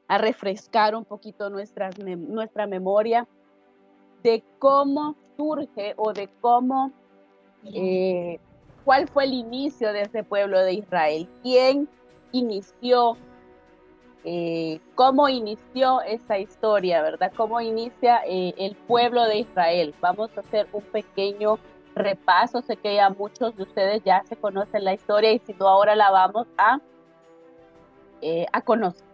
a refrescar un poquito nuestra memoria de cómo surge o de cómo, cuál fue el inicio de ese pueblo de Israel, quién inició, cómo inició esa historia, ¿verdad? Cómo inicia el pueblo de Israel. Vamos a hacer un pequeño repaso. Sé que ya muchos de ustedes ya se conocen la historia y si no, ahora la vamos a conocer.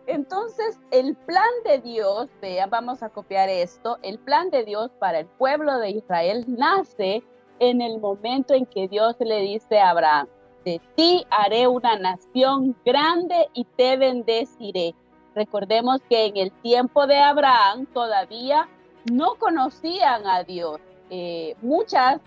Entonces, el plan de Dios, vean, vamos a copiar esto, el plan de Dios para el pueblo de Israel nace en el momento en que Dios le dice a Abraham: de ti haré una nación grande y te bendeciré. Recordemos que en el tiempo de Abraham todavía no conocían a Dios. Muchas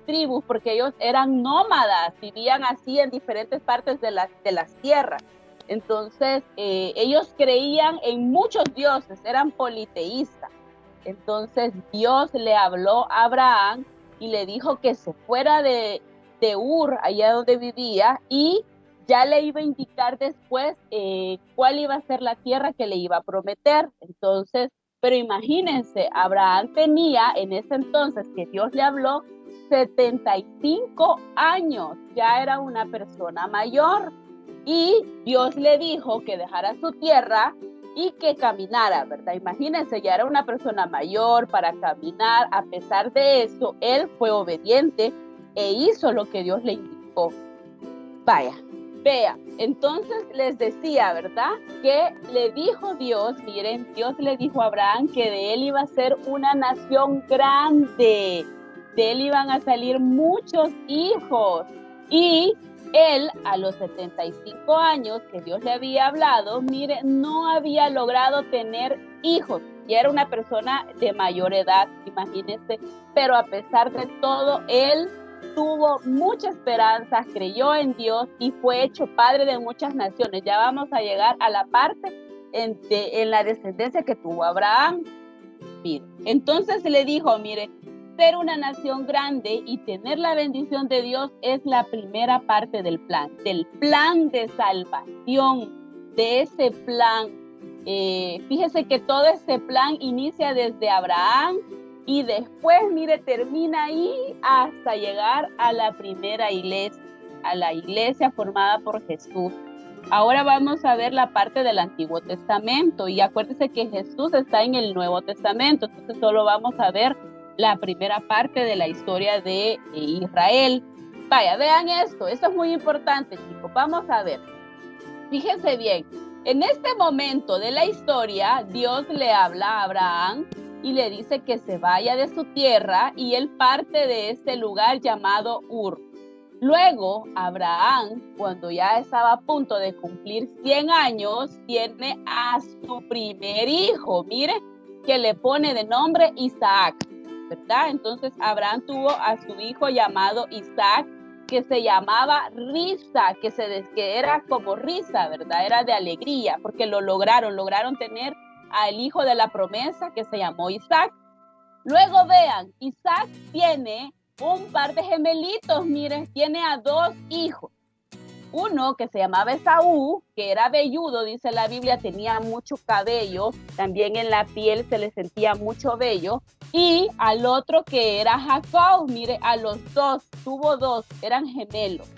tribus, porque ellos eran nómadas, vivían así en diferentes partes de las tierras. Entonces, ellos creían en muchos dioses, eran politeístas. Entonces, Dios le habló a Abraham y le dijo que se fuera de Ur, allá donde vivía, y ya le iba a indicar después cuál iba a ser la tierra que le iba a prometer. Entonces, pero imagínense, Abraham tenía en ese entonces que Dios le habló 75 años, ya era una persona mayor. Y Dios le dijo que dejara su tierra y que caminara, ¿verdad? Imagínense, ya era una persona mayor para caminar. A pesar de eso, él fue obediente e hizo lo que Dios le indicó. Vaya, vea, entonces les decía, ¿verdad? Que le dijo Dios, miren, Dios le dijo a Abraham que de él iba a ser una nación grande, de él iban a salir muchos hijos. Y él, a los 75 años que Dios le había hablado, mire, no había logrado tener hijos. Y era una persona de mayor edad, imagínense. Pero a pesar de todo, él tuvo mucha esperanza, creyó en Dios y fue hecho padre de muchas naciones. Ya vamos a llegar a la parte en la descendencia que tuvo Abraham. Mire, entonces le dijo, mire, ser una nación grande y tener la bendición de Dios es la primera parte del plan de salvación, de ese plan. Fíjese que todo ese plan inicia desde Abraham y después, mire, termina ahí hasta llegar a la primera iglesia, a la iglesia formada por Jesús. Ahora vamos a ver la parte del Antiguo Testamento y acuérdense que Jesús está en el Nuevo Testamento, entonces solo vamos a ver la primera parte de la historia de Israel. Vaya, vean esto es muy importante, chicos. Vamos a ver. Fíjense bien, en este momento de la historia, Dios le habla a Abraham y le dice que se vaya de su tierra y él parte de este lugar llamado Ur. Luego, Abraham, cuando ya estaba a punto de cumplir 100 años, tiene a su primer hijo, mire, que le pone de nombre Isaac, ¿verdad? Entonces, Abraham tuvo a su hijo llamado Isaac, que se llamaba Risa, que era como risa, ¿verdad? Era de alegría, porque lograron tener al hijo de la promesa, que se llamó Isaac. Luego vean, Isaac tiene un par de gemelitos, miren, tiene a 2 hijos. Uno que se llamaba Esaú, que era velludo, dice la Biblia, tenía mucho cabello, también en la piel se le sentía mucho vello. Y al otro que era Jacob, mire, a los 2, tuvo 2, eran gemelos.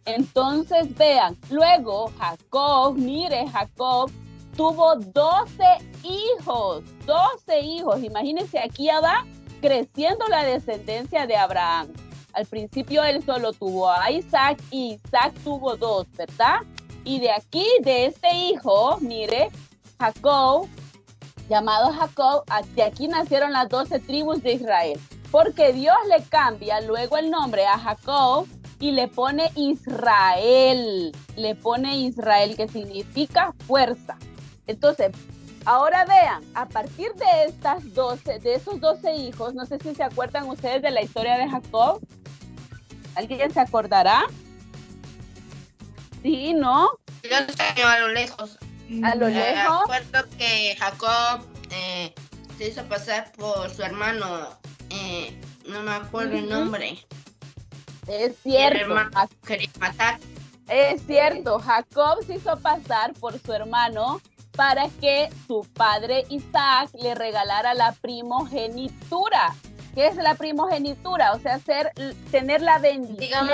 Entonces vean, luego Jacob, mire, Jacob tuvo 12 hijos, imagínense, aquí ya va creciendo la descendencia de Abraham. Al principio él solo tuvo a Isaac y Isaac tuvo 2, ¿verdad? Y de aquí, de este hijo, mire, Jacob, llamado Jacob, de aquí nacieron las 12 tribus de Israel. Porque Dios le cambia luego el nombre a Jacob y le pone Israel, que significa fuerza. Entonces, ahora vean, a partir de esos 12 hijos, no sé si se acuerdan ustedes de la historia de Jacob. ¿Alguien se acordará? ¿Sí, no? Yo sé, a lo lejos. ¿A lo lejos? Recuerdo que Jacob se hizo pasar por su hermano, no me acuerdo el nombre. Es cierto. El hermano quería matar. Es cierto, Jacob se hizo pasar por su hermano para que su padre Isaac le regalara la primogenitura. ¿Qué es la primogenitura? O sea, tener la bendición.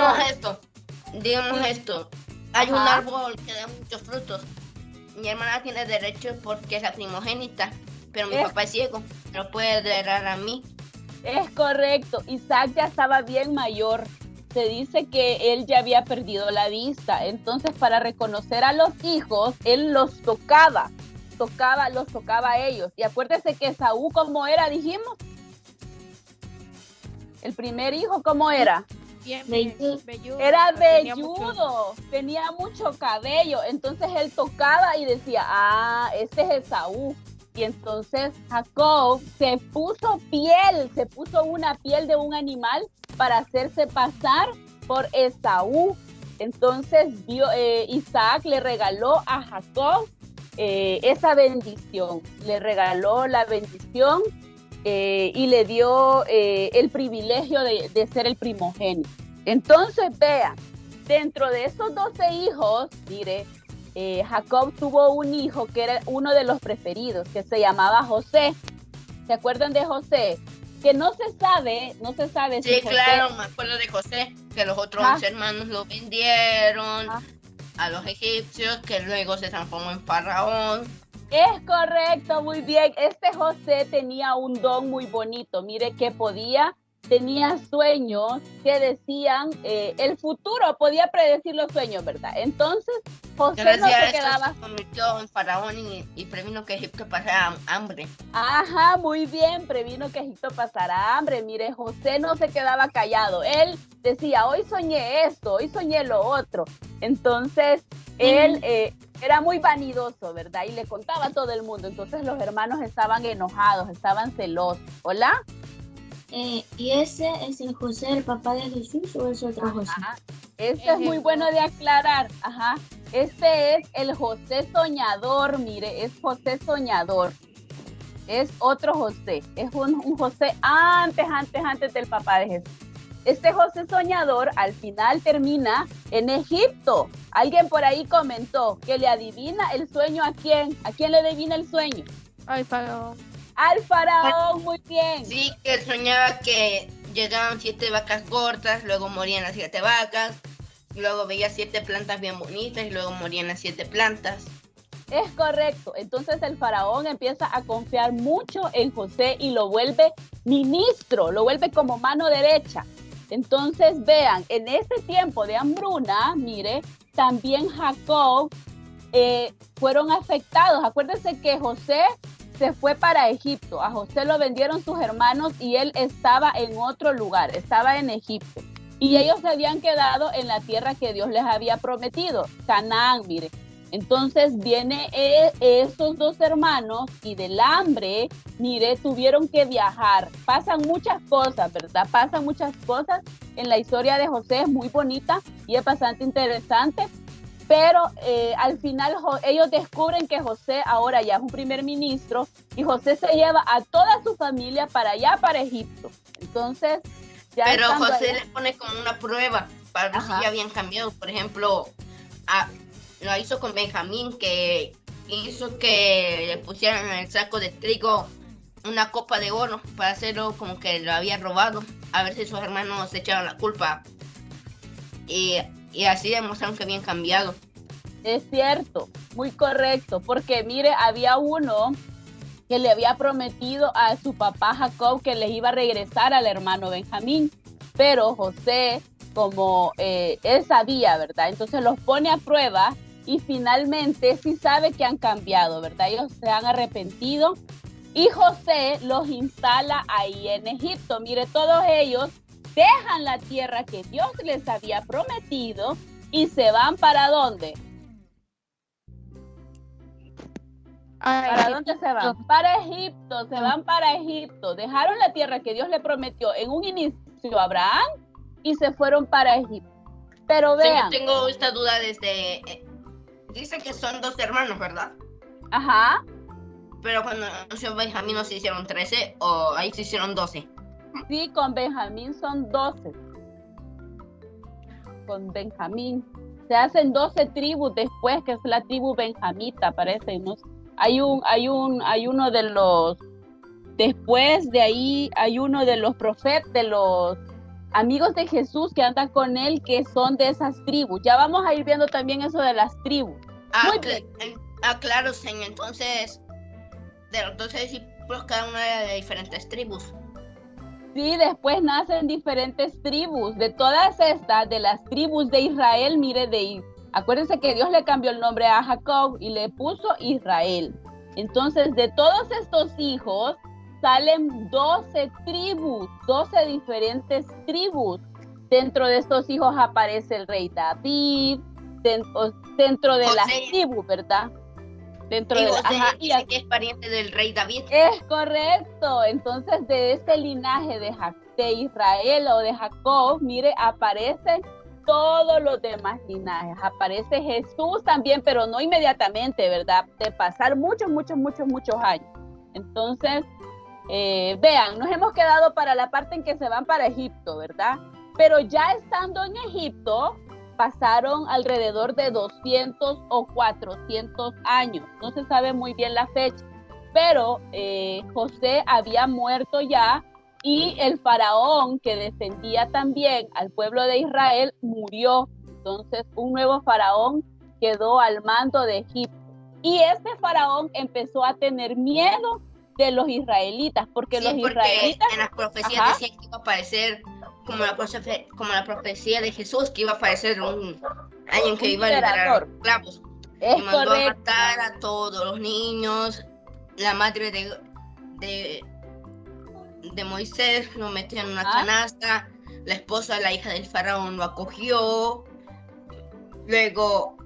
Digamos esto. Hay un árbol que da muchos frutos. Mi hermana tiene derecho porque es la primogénita, pero mi papá es ciego, no puede heredar a mí. Es correcto, Isaac ya estaba bien mayor. Se dice que él ya había perdido la vista, entonces para reconocer a los hijos, él los tocaba a ellos. Y acuérdese que Esaú, ¿cómo era, dijimos? El primer hijo, ¿cómo era? Velludo. Era velludo, tenía mucho cabello, entonces él tocaba y decía, este es Esaú. Y entonces Jacob se puso una piel de un animal para hacerse pasar por Esaú. Entonces Isaac le regaló a Jacob esa bendición, le regaló la bendición y le dio el privilegio de ser el primogénito. Entonces vean, dentro de esos 12 hijos, mire, Jacob tuvo un hijo que era uno de los preferidos, que se llamaba José. ¿Se acuerdan de José? Que no se sabe si José... claro, me acuerdo de José, que los otros hermanos lo vendieron a los egipcios, que luego se transformó en faraón. Es correcto, muy bien. Este José tenía un don muy bonito. Mire que tenía sueños que decían el futuro, podía predecir los sueños, ¿verdad? Entonces, José no se quedaba... Se convirtió en faraón y previno que Egipto pasara hambre. Ajá, muy bien, previno que Egipto pasara hambre. Mire, José no se quedaba callado. Él decía, hoy soñé esto, hoy soñé lo otro. Entonces, él era muy vanidoso, ¿verdad? Y le contaba a todo el mundo. Entonces, los hermanos estaban enojados, estaban celosos. ¿Hola? ¿Y ese es el José, el papá de Jesús, o es otro José? Este es muy bueno de aclarar. Este es el José soñador, mire, es José soñador. Es otro José, es un José antes del papá de Jesús. Este José soñador al final termina en Egipto. Alguien por ahí comentó que le adivina el sueño a quién. ¿A quién le adivina el sueño? Al faraón. Al faraón, muy bien. Sí, que soñaba que llegaban 7 vacas gordas, luego morían las 7 vacas, luego veía 7 plantas bien bonitas y luego morían las 7 plantas. Es correcto. Entonces el faraón empieza a confiar mucho en José y lo vuelve ministro, lo vuelve como mano derecha. Entonces vean, en ese tiempo de hambruna, mire, también Jacob fueron afectados. Acuérdense que José se fue para Egipto. A José lo vendieron sus hermanos y él estaba en otro lugar, estaba en Egipto. Y ellos se habían quedado en la tierra que Dios les había prometido, Canaán, mire. Entonces viene esos 2 hermanos y del hambre, mire, tuvieron que viajar. Pasan muchas cosas, ¿verdad? Pasan muchas cosas en la historia de José, es muy bonita y es bastante interesante. Pero al final ellos descubren que José ahora ya es un primer ministro y José se lleva a toda su familia para allá, para Egipto. Entonces, ya pero José les pone como una prueba para ver si ya habían cambiado. Por ejemplo, lo hizo con Benjamín, que hizo que le pusieran en el saco de trigo una copa de oro para hacerlo como que lo había robado, a ver si sus hermanos se echaban la culpa. Y así demostraron que habían cambiado. Es cierto, muy correcto, porque mire, había uno que le había prometido a su papá Jacob que les iba a regresar al hermano Benjamín, pero José, como él sabía, ¿verdad? Entonces los pone a prueba y finalmente sí sabe que han cambiado, ¿verdad? Ellos se han arrepentido y José los instala ahí en Egipto. Mire, todos ellos dejan la tierra que Dios les había prometido y se van ¿para dónde? ¿Para dónde se van? Para Egipto, se van para Egipto. Dejaron la tierra que Dios le prometió en un inicio a Abraham y se fueron para Egipto. Pero vean. Sí, tengo esta duda desde... dice que son 2 hermanos, ¿verdad? Ajá. Pero cuando nació Benjamín no se hicieron 13 o ahí se hicieron 12. Sí, con Benjamín son 12. Con Benjamín. Se hacen 12 tribus después, que es la tribu benjamita, parece, ¿no? Hay uno de los, después de ahí, hay uno de los profetas, de los amigos de Jesús que andan con él, que son de esas tribus. Ya vamos a ir viendo también eso de las tribus. Muy bien. Claro, señor. Entonces, de los 12 discípulos, cada una era de diferentes tribus. Sí, después nacen diferentes tribus. De todas estas, de las tribus de Israel, acuérdense que Dios le cambió el nombre a Jacob y le puso Israel. Entonces, de todos estos hijos, salen 12 tribus, 12 diferentes tribus. Dentro de estos hijos aparece el rey David, dentro de las tribus, ¿verdad? Dentro de dice que es pariente del rey David. Es correcto. Entonces, de este linaje de Israel o de Jacob, mire, aparecen todos los demás linajes. Aparece Jesús también, pero no inmediatamente, ¿verdad? De pasar muchos años. Entonces, vean, nos hemos quedado para la parte en que se van para Egipto, ¿verdad? Pero ya estando en Egipto, pasaron alrededor de 200 o 400 años. No se sabe muy bien la fecha, pero José había muerto ya y el faraón que defendía también al pueblo de Israel murió. Entonces, un nuevo faraón quedó al mando de Egipto. Y este faraón empezó a tener miedo de los israelitas, porque los israelitas... en las profecías decían que iba a aparecer como la profecía de Jesús, que iba a aparecer un año en que iba a liberar a los esclavos. Y mandó a matar a todos los niños. La madre de Moisés lo metió en una canasta. La esposa de la hija del faraón lo acogió. Luego,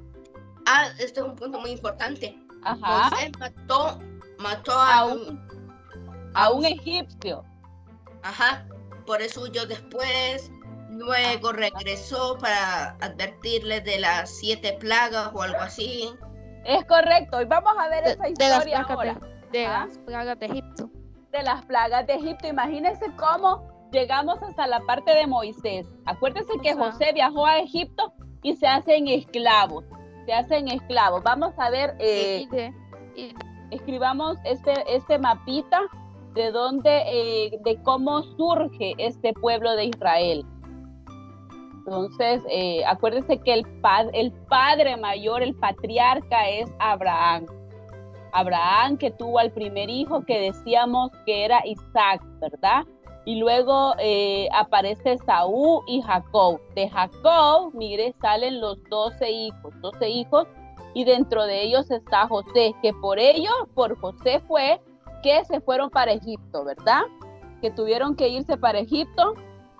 este es un punto muy importante. Moisés mató a un egipcio. Por eso huyó después. Luego regresó para advertirles de las 7 plagas o algo así. Es correcto. Y vamos a ver esa historia ahora. De las plagas de Egipto. De las plagas de Egipto. Imagínense cómo llegamos hasta la parte de Moisés. Acuérdense que José viajó a Egipto y se hacen esclavos. Vamos a ver, escribamos este mapita de dónde, de cómo surge este pueblo de Israel. Entonces, acuérdense que el padre mayor, el patriarca es Abraham. Abraham, que tuvo al primer hijo que decíamos que era Isaac, ¿verdad? Y luego aparece Saúl y Jacob. De Jacob, mire, salen los 12 hijos, y dentro de ellos está José, que por José fue que se fueron para Egipto, ¿verdad? Que tuvieron que irse para Egipto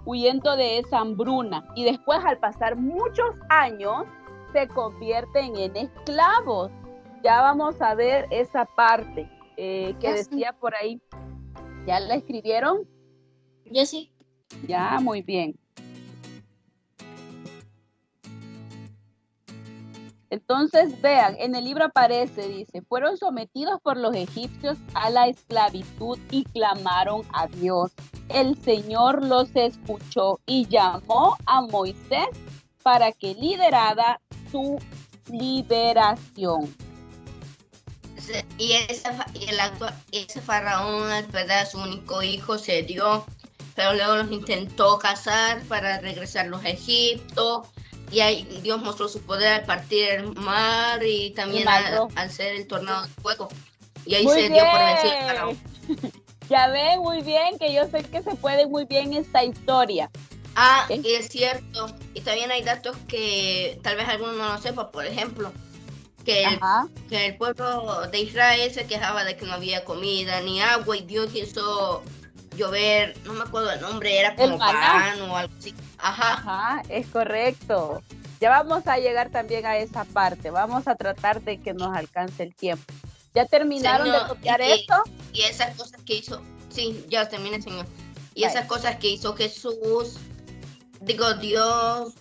huyendo de esa hambruna. Y después, al pasar muchos años, se convierten en esclavos. Ya vamos a ver esa parte que decía por ahí. ¿Ya la escribieron? Yo sí. Ya, muy bien. Entonces, vean, en el libro aparece, dice, fueron sometidos por los egipcios a la esclavitud y clamaron a Dios. El Señor los escuchó y llamó a Moisés para que liderara su liberación. Y ese faraón, ¿verdad? Su único hijo se dio, pero luego los intentó cazar para regresarlos a Egipto. Y ahí Dios mostró su poder al partir el mar y también al hacer el tornado de fuego. Y ahí se dio por vencido el faraón. Ya ven, muy bien, que yo sé que se puede muy bien esta historia. Y es cierto. Y también hay datos que tal vez algunos no lo sepan. Por ejemplo, que el pueblo de Israel se quejaba de que no había comida ni agua. Y Dios hizo llover, no me acuerdo el nombre, era como pan o algo así. Es correcto. Ya vamos a llegar también a esa parte. Vamos a tratar de que nos alcance el tiempo. ¿Ya terminaron de copiar esto? Y esas cosas que hizo, sí, ya terminé, señor. Y esas cosas que hizo Jesús, Dios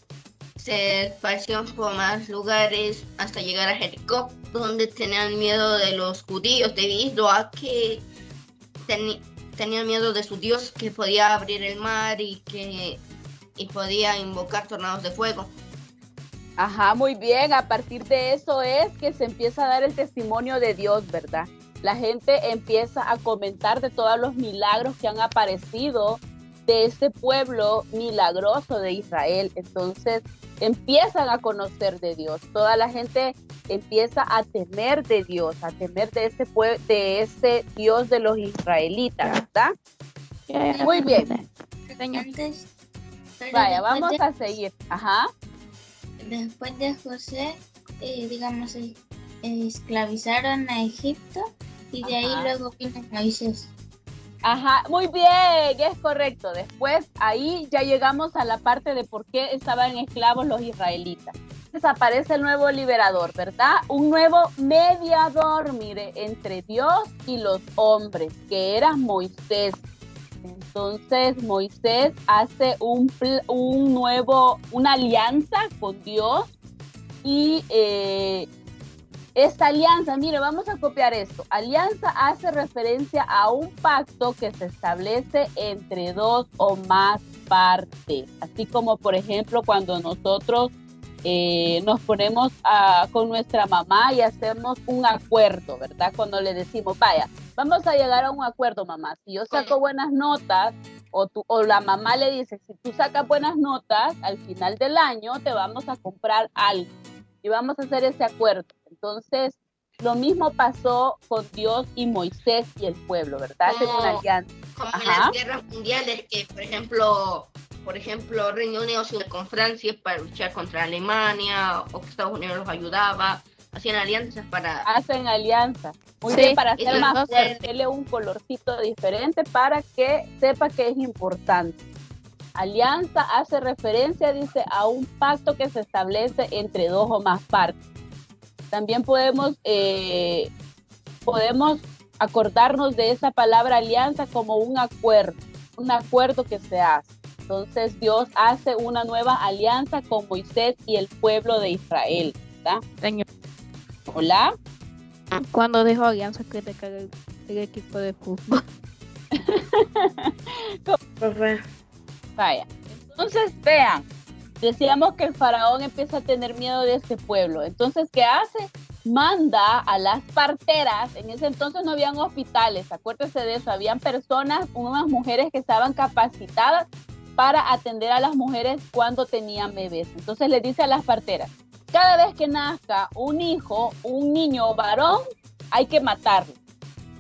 se esparció por más lugares hasta llegar a Jericó, donde tenían miedo de los judíos debido a que tenían miedo de su Dios, que podía abrir el mar y podía invocar tornados de fuego. Ajá, muy bien. A partir de eso es que se empieza a dar el testimonio de Dios, ¿verdad? La gente empieza a comentar de todos los milagros que han aparecido de este pueblo milagroso de Israel. Entonces empiezan a conocer de Dios. Toda la gente empieza a temer de Dios, a temer de ese Dios de los israelitas, ¿verdad? Muy bien. Señor. Vaya, vamos a seguir. Ajá. Después de José, digamos, esclavizaron a Egipto y de ahí luego vino Moisés. Ajá, muy bien, es correcto. Después ahí ya llegamos a la parte de por qué estaban esclavos los israelitas. Entonces aparece el nuevo liberador, ¿verdad? Un nuevo mediador, mire, entre Dios y los hombres, que era Moisés. Entonces Moisés hace una alianza con Dios y esta alianza, mire, vamos a copiar esto. Alianza hace referencia a un pacto que se establece entre dos o más partes, así como por ejemplo cuando nosotros nos ponemos con nuestra mamá y hacemos un acuerdo, ¿verdad? Cuando le decimos, vaya, vamos a llegar a un acuerdo, mamá. Si yo saco buenas notas, o la mamá le dice, si tú sacas buenas notas, al final del año te vamos a comprar algo y vamos a hacer ese acuerdo. Entonces, lo mismo pasó con Dios y Moisés y el pueblo, ¿verdad? Hacen una alianza. Como en las guerras mundiales, que por ejemplo, Reino Unido se unió con Francia para luchar contra Alemania, o que Estados Unidos los ayudaba, hacían alianzas para... Hacen alianzas, muy bien, para hacer más fuerte, darle un colorcito diferente para que sepa que es importante. Alianza hace referencia, dice, a un pacto que se establece entre dos o más partes. También podemos acordarnos de esa palabra alianza como un acuerdo que se hace. Entonces Dios hace una nueva alianza con Moisés y el pueblo de Israel, ¿verdad? Señor. Hola. Cuando dijo alianza, que te cae el equipo de fútbol. Vaya. Entonces vean, decíamos que el faraón empieza a tener miedo de este pueblo. Entonces, ¿qué hace? Manda a las parteras. En ese entonces no habían hospitales, acuérdense de eso. Habían personas, unas mujeres que estaban capacitadas para atender a las mujeres cuando tenían bebés. Entonces le dice a las parteras, cada vez que nazca un niño varón, hay que matarlo.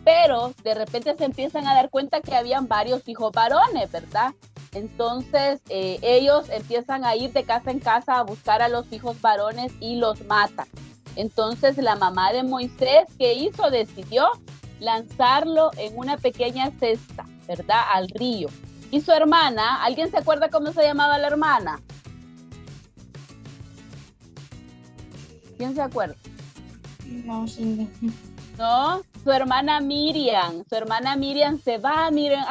Pero de repente se empiezan a dar cuenta que habían varios hijos varones, ¿verdad? Entonces ellos empiezan a ir de casa en casa a buscar a los hijos varones y los matan. Entonces la mamá de Moisés, ¿qué hizo? Decidió lanzarlo en una pequeña cesta, ¿verdad? Al río. Y su hermana, ¿alguien se acuerda cómo se llamaba la hermana? ¿Quién se acuerda? No, sí. No, su hermana Miriam se va, miren,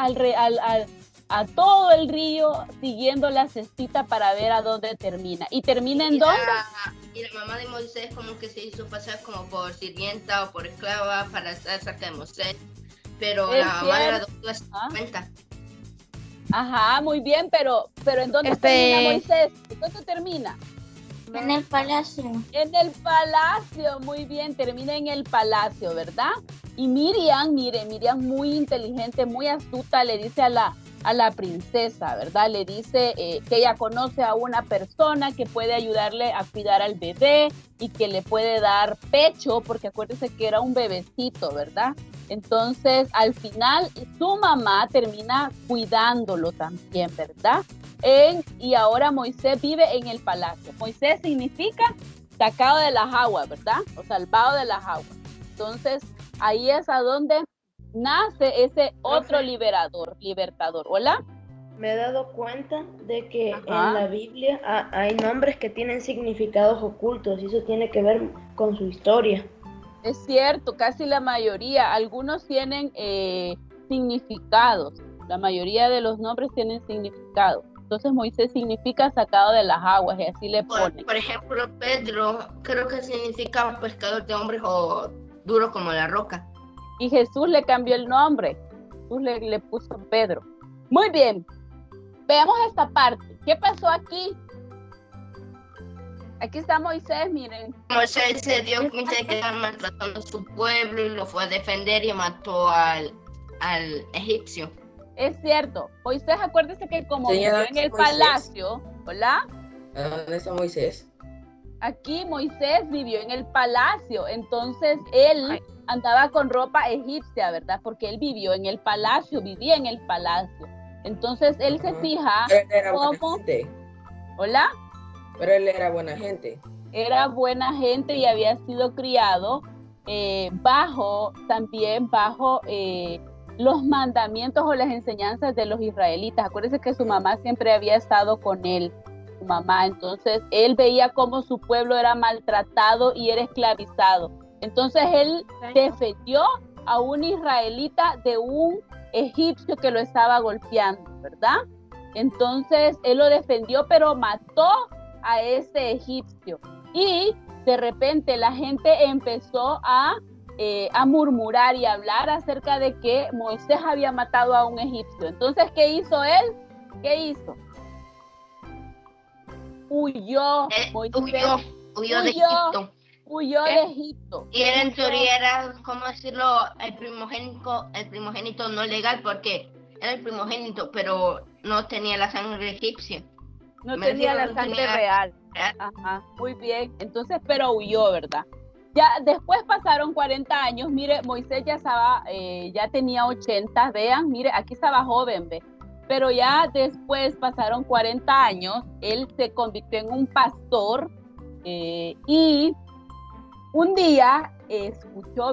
a todo el río siguiendo la cestita para ver a dónde termina. ¿Y termina en dónde? Y la mamá de Moisés como que se hizo pasar como por sirvienta o por esclava para estar cerca de Moisés, pero la mamá de la doctora se dio cuenta. Ajá, muy bien, pero ¿en dónde termina Moisés? ¿Dónde termina? En el palacio. En el palacio, muy bien, termina en el palacio, ¿verdad? Y Miriam muy inteligente, muy astuta, le dice a la princesa, ¿verdad? Le dice que ella conoce a una persona que puede ayudarle a cuidar al bebé y que le puede dar pecho, porque acuérdense que era un bebecito, ¿verdad? Entonces, al final, su mamá termina cuidándolo también, ¿verdad? Y ahora Moisés vive en el palacio. Moisés significa sacado de las aguas, ¿verdad? O salvado de las aguas. Entonces, ahí es a donde nace ese otro libertador. ¿Hola? Me he dado cuenta de que en la Biblia hay nombres que tienen significados ocultos y eso tiene que ver con su historia. Es cierto, casi la mayoría. Algunos tienen significados. La mayoría de los nombres tienen significado. Entonces Moisés significa sacado de las aguas y así le ponen. Por ejemplo, Pedro creo que significa pescador de hombres o duro como la roca. Y Jesús le cambió el nombre. Jesús le puso Pedro. Muy bien. Veamos esta parte. ¿Qué pasó aquí? Aquí está Moisés, miren. Moisés se dio cuenta de que estaban maltratando a su pueblo y lo fue a defender y mató al egipcio. Es cierto. Moisés, acuérdese que como Señora, vivió en el Moisés. palacio, ¿hola? ¿A dónde está Moisés? Aquí Moisés vivió en el palacio, entonces él andaba con ropa egipcia, ¿verdad? Porque él vivió en el palacio, vivía en el palacio. Entonces él se fija Pero él era buena cómo... gente. ¿Hola? Pero él era buena gente. Era buena gente y había sido criado bajo los mandamientos o las enseñanzas de los israelitas. Acuérdense que su mamá siempre había estado con él, su mamá. Entonces él veía cómo su pueblo era maltratado y era esclavizado. Entonces él defendió a un israelita de un egipcio que lo estaba golpeando, ¿verdad? Entonces él lo defendió, pero mató a ese egipcio. Y de repente la gente empezó a murmurar y hablar acerca de que Moisés había matado a un egipcio. Entonces, ¿qué hizo él? ¿Qué hizo? Huyó. Huyó de Egipto. Huyó de Egipto. Y él en teoría era, ¿cómo decirlo? El primogénito no legal, porque era el primogénito, pero no tenía la sangre egipcia. No tenía la sangre real. Ajá, muy bien. Entonces, pero huyó, ¿verdad? Ya después pasaron 40 años. Mire, Moisés ya estaba, ya tenía 80. Vean, mire, aquí estaba joven, ve. Pero ya después pasaron 40 años. Él se convirtió en un pastor y un día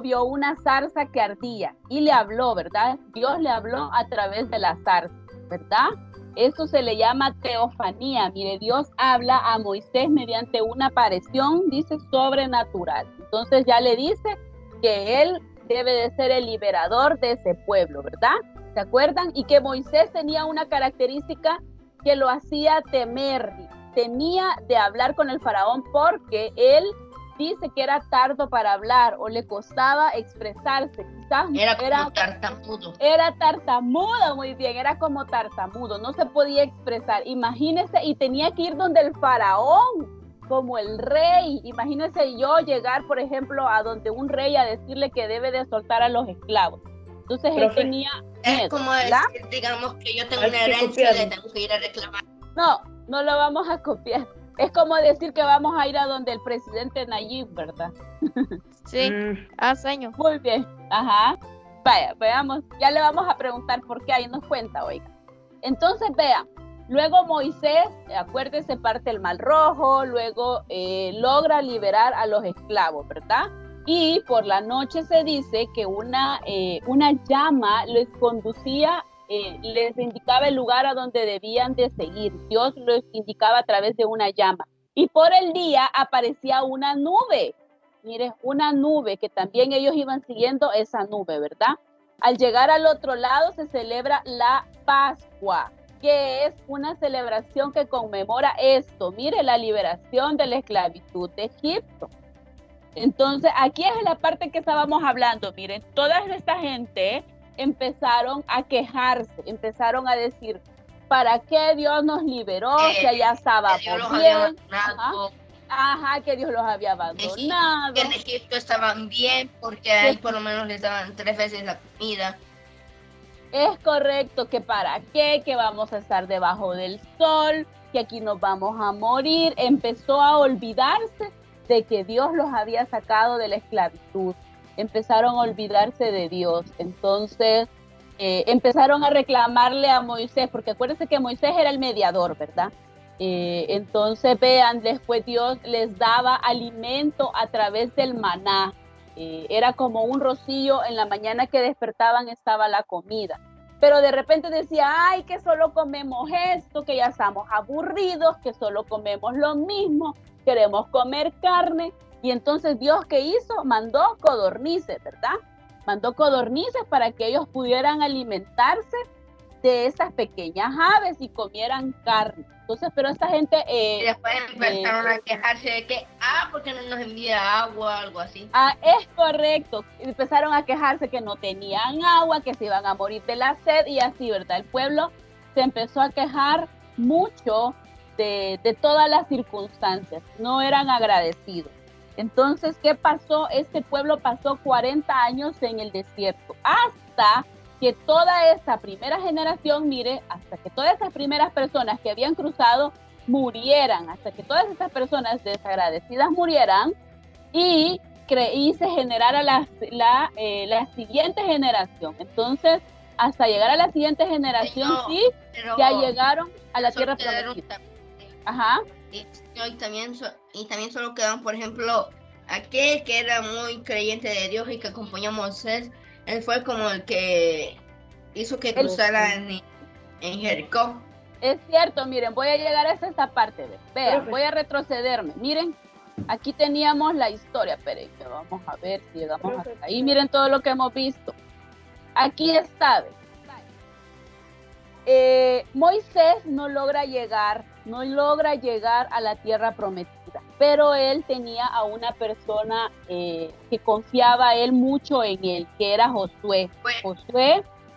vio una zarza que ardía y le habló, ¿verdad? Dios le habló a través de la zarza, ¿verdad? Eso se le llama teofanía. Mire, Dios habla a Moisés mediante una aparición, dice, sobrenatural. Entonces ya le dice que él debe de ser el liberador de ese pueblo, ¿verdad? ¿Se acuerdan? Y que Moisés tenía una característica que lo hacía temer, temía de hablar con el faraón porque él dice que era tardo para hablar o le costaba expresarse. Quizás era tartamudo. Era tartamudo, muy bien, era como tartamudo, no se podía expresar. Imagínese, y tenía que ir donde el faraón, como el rey. Imagínese yo llegar, por ejemplo, a donde un rey a decirle que debe de soltar a los esclavos. Entonces él tenía miedo, es como ¿verdad? decir, digamos que yo tengo una herencia y le tengo que ir a reclamar. No, no lo vamos a copiar. Es como decir que vamos a ir a donde el presidente Nayib, ¿verdad? Sí, sueño. Muy bien, ajá. Vaya, veamos, ya le vamos a preguntar por qué, ahí nos cuenta, oiga. Entonces, vean, luego Moisés, acuérdense, parte el Mar Rojo, luego logra liberar a los esclavos, ¿verdad? Y por la noche se dice que una llama les conducía, les indicaba el lugar a donde debían de seguir. Dios los indicaba a través de una llama. Y por el día aparecía una nube. Mire, una nube que también ellos iban siguiendo esa nube, ¿verdad? Al llegar al otro lado se celebra la Pascua, que es una celebración que conmemora esto. Mire, la liberación de la esclavitud de Egipto. Entonces, aquí es la parte que estábamos hablando. Miren, toda esta gente empezaron a quejarse, empezaron a decir, ¿para qué Dios nos liberó? Si allá estábamos bien. Ajá, que Dios los había abandonado. Que en Egipto estaban bien porque ahí por lo menos les daban 3 veces la comida. Es correcto, que para qué, que vamos a estar debajo del sol, que aquí nos vamos a morir. Empezó a olvidarse de que Dios los había sacado de la esclavitud. Empezaron a olvidarse de Dios. Entonces empezaron a reclamarle a Moisés, porque acuérdense que Moisés era el mediador, ¿verdad? Entonces vean, después Dios les daba alimento a través del maná. Era como un rocío, en la mañana que despertaban estaba la comida. Pero de repente decía, ay, que solo comemos esto, que ya estamos aburridos, que solo comemos lo mismo, queremos comer carne. Y entonces Dios, ¿qué hizo? Mandó codornices, ¿verdad? Mandó codornices para que ellos pudieran alimentarse de esas pequeñas aves y comieran carne. Entonces, pero esta gente... y después empezaron a quejarse de que, porque no nos envía agua, algo así. Es correcto. Empezaron a quejarse que no tenían agua, que se iban a morir de la sed y así, ¿verdad? El pueblo se empezó a quejar mucho de todas las circunstancias, no eran agradecidos. Entonces, ¿qué pasó? Este pueblo pasó 40 años en el desierto, hasta que toda esa primera generación, mire, hasta que todas esas primeras personas que habían cruzado murieran, hasta que todas esas personas desagradecidas murieran y se generara la siguiente generación. Entonces, hasta llegar a la siguiente generación, sí, ya llegaron a la tierra prometida. Ajá. Y también solo quedaron, por ejemplo, aquel que era muy creyente de Dios y que acompañó a Moisés. Él fue como el que hizo que cruzaran en Jericó. Es cierto, miren, voy a llegar hasta esta parte. Vean, voy a retrocederme. Miren, aquí teníamos la historia. Esperen, que vamos a ver si llegamos hasta ahí. Miren todo lo que hemos visto. Aquí está. Moisés no logra llegar a la tierra prometida, pero él tenía a una persona que confiaba él mucho en él, que era Josué.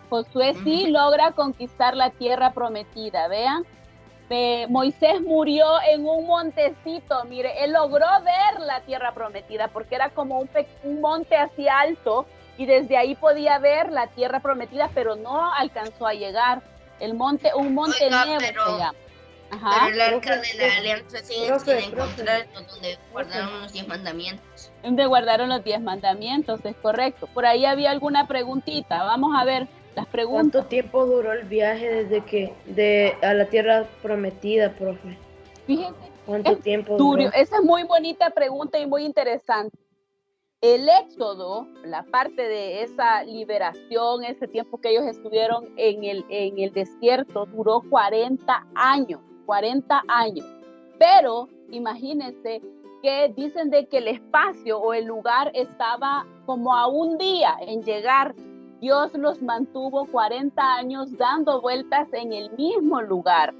Josué sí logra conquistar la tierra prometida, vean. Moisés murió en un montecito, mire, él logró ver la tierra prometida porque era como un monte así alto y desde ahí podía ver la tierra prometida, pero no alcanzó a llegar. Un monte Nebo se llama. Ajá. Pero el arca de la alianza sí tiene encontrar donde guardaron los 10 mandamientos. Donde guardaron los 10 mandamientos, es correcto. Por ahí había alguna preguntita, vamos a ver las preguntas. ¿Cuánto tiempo duró el viaje a la tierra prometida, profe? Fíjense. ¿Cuánto tiempo duró? Esa es muy bonita pregunta y muy interesante. El éxodo, la parte de esa liberación, ese tiempo que ellos estuvieron en el desierto, duró 40 años. Pero imagínense que dicen de que el espacio o el lugar estaba como a un día en llegar. Dios los mantuvo 40 años dando vueltas en el mismo lugar.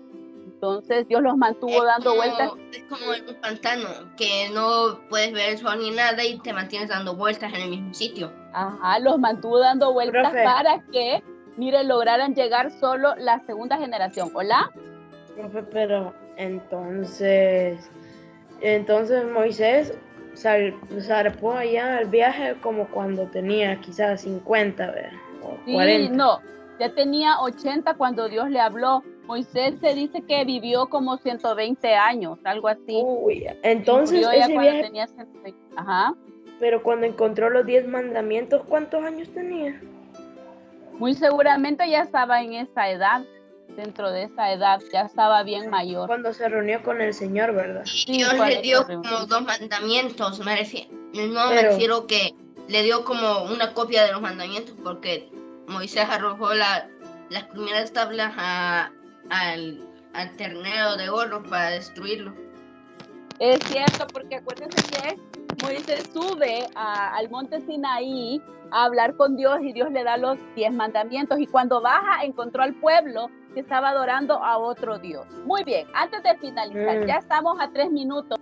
Entonces Dios los mantuvo dando vueltas. Es como en un pantano, que no puedes ver el sol ni nada y te mantienes dando vueltas en el mismo sitio. Ajá, los mantuvo dando vueltas, profe, para que, mire, lograran llegar solo la segunda generación. ¿Hola? Profe, pero entonces Moisés zarpó allá al viaje como cuando tenía quizás 50, ¿verdad? O 40. Sí, no, ya tenía 80 cuando Dios le habló. Moisés se dice que vivió como 120 años, algo así. Uy, entonces ese viaje tenía 120. Ajá. Pero cuando encontró los 10 mandamientos, ¿cuántos años tenía? Muy seguramente ya estaba en esa edad, dentro de esa edad, ya estaba bien mayor. Cuando se reunió con el Señor, ¿verdad? Y Dios le dio como 2 mandamientos, me refiero que le dio como una copia de los mandamientos, porque Moisés arrojó las primeras tablas al ternero de oro para destruirlo. Es cierto, porque acuérdense que Moisés sube al monte Sinaí a hablar con Dios y Dios le da los 10 mandamientos, y cuando baja encontró al pueblo que estaba adorando a otro Dios. Muy bien, antes de finalizar, ya estamos a 3 minutos.